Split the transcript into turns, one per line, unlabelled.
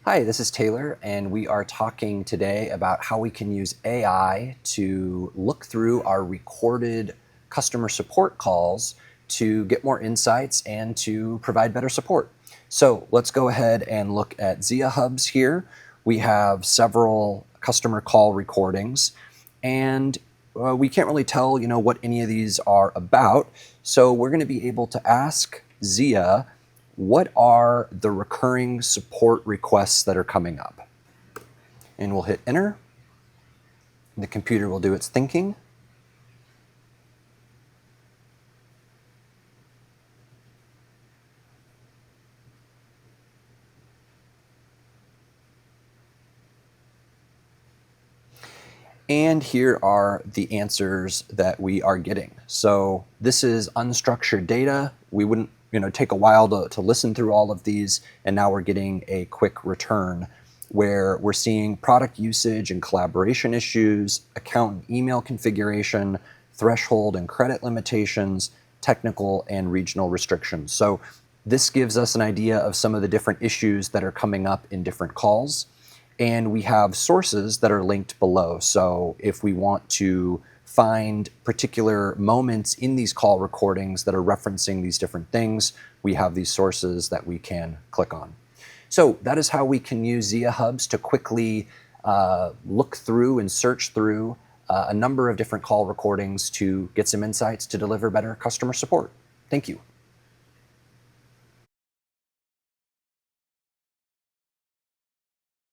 Hi, this is Taylor, and we are talking today about how we can use AI to look through our recorded customer support calls to get more insights and to provide better support. So let's go ahead and look at Zia Hubs here. We have several customer call recordings, and we can't really tell, what any of these are about. So we're going to be able to ask Zia, what are the recurring support requests that are coming up? And we'll hit enter. The computer will do its thinking. And here are the answers that we are getting. So this is unstructured data. We wouldn't take a while to listen through all of these, and now we're getting a quick return where we're seeing product usage and collaboration issues, account and email configuration, threshold and credit limitations, technical and regional restrictions. So this gives us an idea of some of the different issues that are coming up in different calls. And we have sources that are linked below. So if we want to find particular moments in these call recordings that are referencing these different things, we have these sources that we can click on. So that is how we can use Zia Hubs to quickly look through and search through a number of different call recordings to get some insights to deliver better customer support. Thank you.